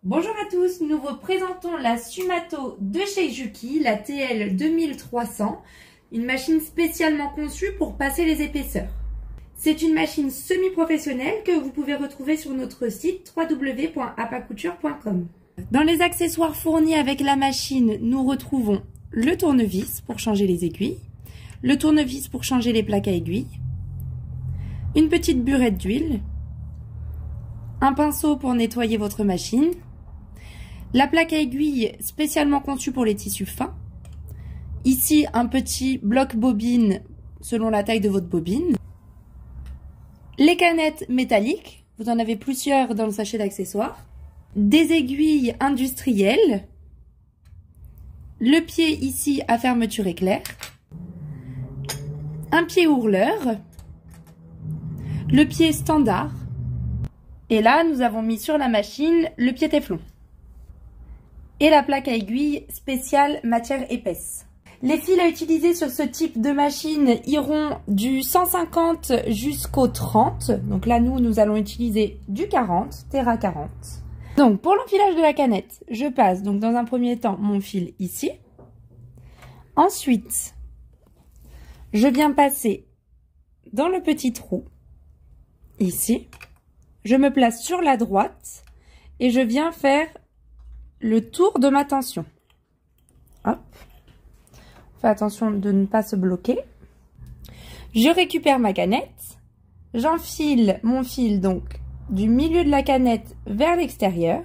Bonjour à tous, nous vous présentons la Sumato de chez Juki, la TL 2300, une machine spécialement conçue pour passer les épaisseurs. C'est une machine semi-professionnelle que vous pouvez retrouver sur notre site www.apacouture.com. Dans les accessoires fournis avec la machine, nous retrouvons le tournevis pour changer les aiguilles, le tournevis pour changer les plaques à aiguilles, une petite burette d'huile, un pinceau pour nettoyer votre machine, la plaque à aiguille spécialement conçue pour les tissus fins. Ici, un petit bloc bobine selon la taille de votre bobine. Les canettes métalliques, vous en avez plusieurs dans le sachet d'accessoires. Des aiguilles industrielles. Le pied ici à fermeture éclair. Un pied ourleur. Le pied standard. Et là, nous avons mis sur la machine le pied téflon. Et la plaque à aiguille spéciale matière épaisse. Les fils à utiliser sur ce type de machine iront du 150 jusqu'au 30. Donc là, nous allons utiliser du 40, Terra 40. Donc pour l'enfilage de la canette, je passe donc dans un premier temps mon fil ici. Ensuite, je viens passer dans le petit trou, ici. Je me place sur la droite et je viens faire le tour de ma tension. Hop. Fais attention de ne pas se bloquer. Je récupère ma canette. J'enfile mon fil donc du milieu de la canette vers l'extérieur.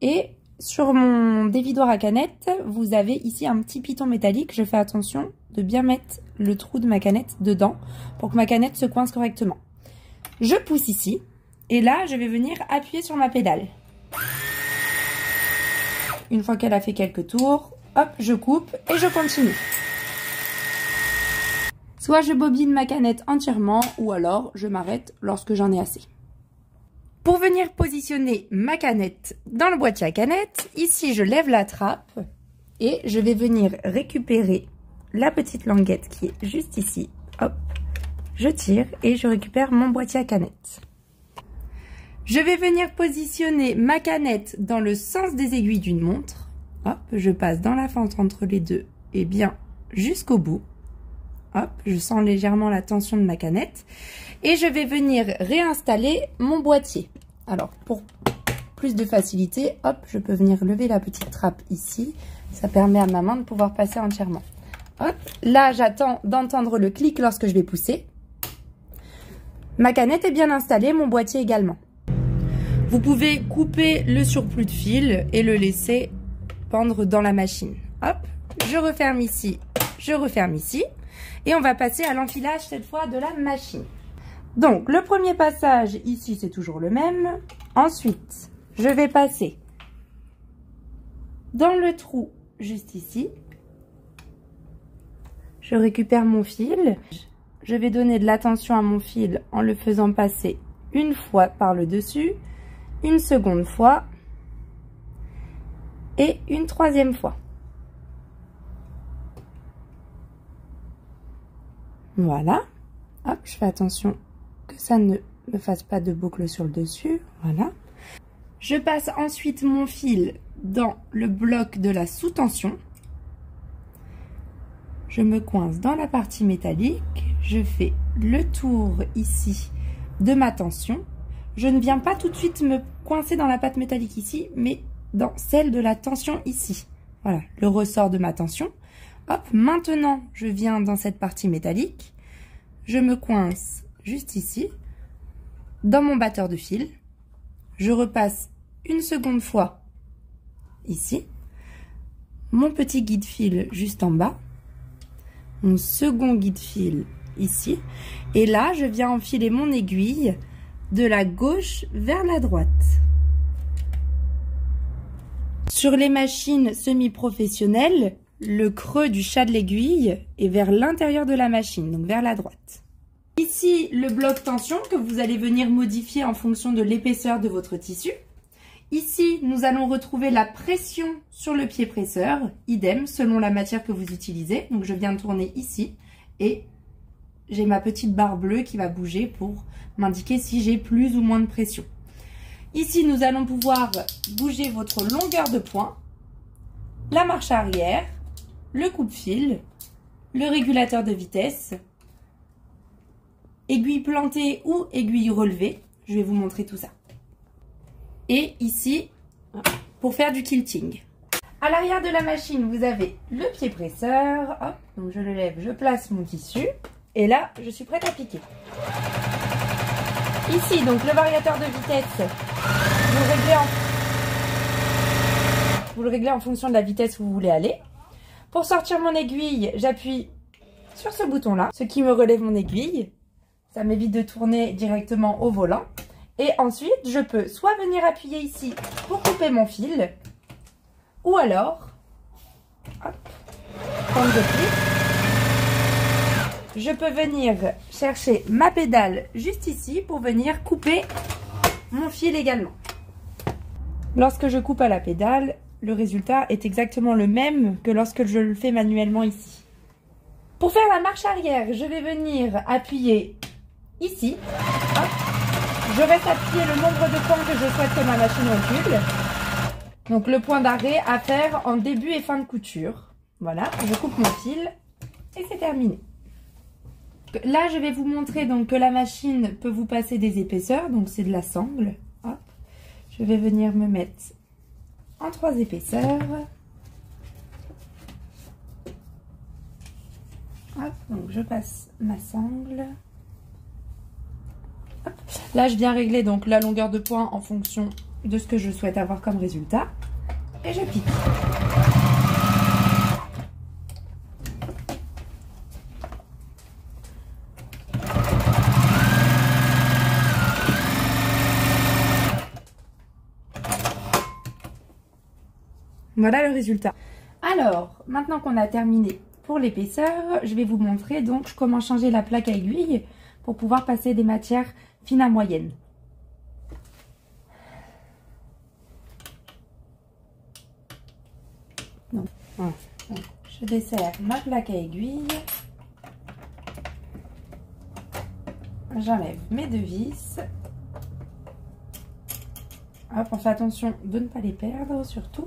Et sur mon dévidoir à canette, vous avez ici un petit piton métallique. Je fais attention de bien mettre le trou de ma canette dedans pour que ma canette se coince correctement. Je pousse ici. Et là, je vais venir appuyer sur ma pédale. Une fois qu'elle a fait quelques tours, hop, je coupe et je continue. Soit je bobine ma canette entièrement, ou alors je m'arrête lorsque j'en ai assez. Pour venir positionner ma canette dans le boîtier à canette, ici je lève la trappe et je vais venir récupérer la petite languette qui est juste ici. Hop, je tire et je récupère mon boîtier à canette. Je vais venir positionner ma canette dans le sens des aiguilles d'une montre. Hop, je passe dans la fente entre les deux et bien jusqu'au bout. Hop, je sens légèrement la tension de ma canette. Et je vais venir réinstaller mon boîtier. Alors, pour plus de facilité, hop, je peux venir lever la petite trappe ici. Ça permet à ma main de pouvoir passer entièrement. Hop, là, j'attends d'entendre le clic lorsque je vais pousser. Ma canette est bien installée, mon boîtier également. Vous pouvez couper le surplus de fil et le laisser pendre dans la machine. Hop, je referme ici, je referme ici. Et on va passer à l'enfilage cette fois de la machine. Donc, le premier passage ici, c'est toujours le même. Ensuite, je vais passer dans le trou juste ici. Je récupère mon fil. Je vais donner de la tension à mon fil en le faisant passer une fois par le dessus. Une seconde fois et une troisième fois. Voilà. Hop, je fais attention que ça ne me fasse pas de boucle sur le dessus. Voilà. Je passe ensuite mon fil dans le bloc de la sous-tension. Je me coince dans la partie métallique. Je fais le tour ici de ma tension. Je ne viens pas tout de suite me coincer dans la pâte métallique ici, mais dans celle de la tension ici. Voilà, le ressort de ma tension. Hop, maintenant, je viens dans cette partie métallique. Je me coince juste ici, dans mon batteur de fil. Je repasse une seconde fois ici. Mon petit guide-fil juste en bas. Mon second guide-fil ici. Et là, je viens enfiler mon aiguille de la gauche vers la droite. Sur les machines semi-professionnelles, le creux du chat de l'aiguille est vers l'intérieur de la machine, donc vers la droite. Ici, le bloc tension que vous allez venir modifier en fonction de l'épaisseur de votre tissu. Ici, nous allons retrouver la pression sur le pied presseur, idem selon la matière que vous utilisez. Donc je viens tourner ici et j'ai ma petite barre bleue qui va bouger pour m'indiquer si j'ai plus ou moins de pression. Ici, nous allons pouvoir bouger votre longueur de point, la marche arrière, le coupe-fil, le régulateur de vitesse, aiguille plantée ou aiguille relevée. Je vais vous montrer tout ça. Et ici, pour faire du quilting. À l'arrière de la machine, vous avez le pied presseur. Hop, donc je le lève, je place mon tissu. Et là, je suis prête à piquer. Ici, donc le variateur de vitesse, vous le réglez en fonction de la vitesse où vous voulez aller. Pour sortir mon aiguille, j'appuie sur ce bouton-là, ce qui me relève mon aiguille. Ça m'évite de tourner directement au volant. Et ensuite, je peux soit venir appuyer ici pour couper mon fil, ou alors, hop, quand je plie, je peux venir chercher ma pédale juste ici pour venir couper mon fil également. Lorsque je coupe à la pédale, le résultat est exactement le même que lorsque je le fais manuellement ici. Pour faire la marche arrière, je vais venir appuyer ici. Hop. Je reste appuyer le nombre de points que je souhaite que ma machine recule. Donc le point d'arrêt à faire en début et fin de couture. Voilà, je coupe mon fil et c'est terminé. Là, je vais vous montrer donc que la machine peut vous passer des épaisseurs. Donc c'est de la sangle. Hop. Je vais venir me mettre en 3 épaisseurs. Hop, donc je passe ma sangle. Hop. Là, je viens régler donc la longueur de point en fonction de ce que je souhaite avoir comme résultat. Et je pique. Voilà le résultat. Alors, maintenant qu'on a terminé pour l'épaisseur, je vais vous montrer donc comment changer la plaque à aiguille pour pouvoir passer des matières fines à moyennes. Donc, je desserre ma plaque à aiguille. J'enlève mes 2 vis. Hop, on fait attention de ne pas les perdre surtout.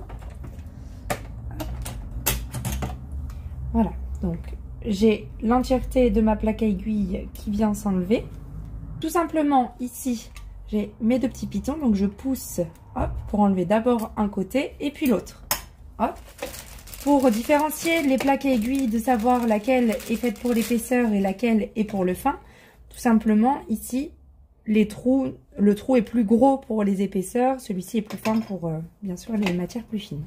Voilà, donc j'ai l'entièreté de ma plaque à aiguille qui vient s'enlever. Tout simplement ici, j'ai mes 2 petits pitons, donc je pousse hop, pour enlever d'abord un côté et puis l'autre. Hop. Pour différencier les plaques à aiguille, de savoir laquelle est faite pour l'épaisseur et laquelle est pour le fin, tout simplement ici, le trou est plus gros pour les épaisseurs, celui-ci est plus fin pour bien sûr les matières plus fines.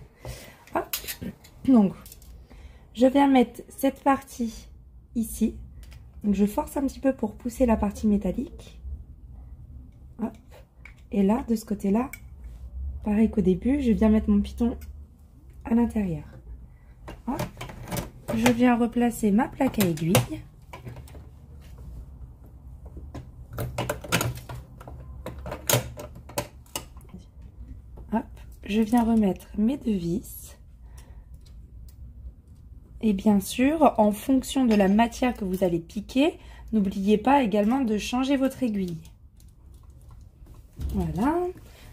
Hop. Donc, je viens mettre cette partie ici. Donc je force un petit peu pour pousser la partie métallique. Hop. Et là, de ce côté-là, pareil qu'au début, je viens mettre mon piton à l'intérieur. Hop. Je viens replacer ma plaque à aiguille. Hop. Je viens remettre mes 2 vis. Et bien sûr, en fonction de la matière que vous allez piquer, n'oubliez pas également de changer votre aiguille. Voilà.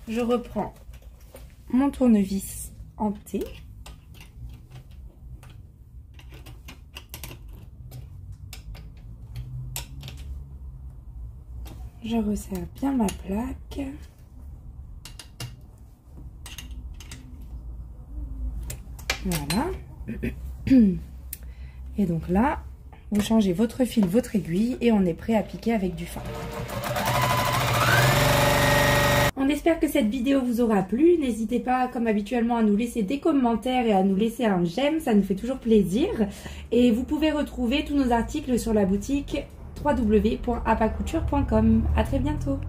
Je reprends mon tournevis en T. Je resserre bien ma plaque. Voilà. Et donc là, vous changez votre fil, votre aiguille et on est prêt à piquer avec du fin. On espère que cette vidéo vous aura plu. N'hésitez pas, comme habituellement, à nous laisser des commentaires et à nous laisser un j'aime. Ça nous fait toujours plaisir. Et vous pouvez retrouver tous nos articles sur la boutique www.apacouture.com. À très bientôt.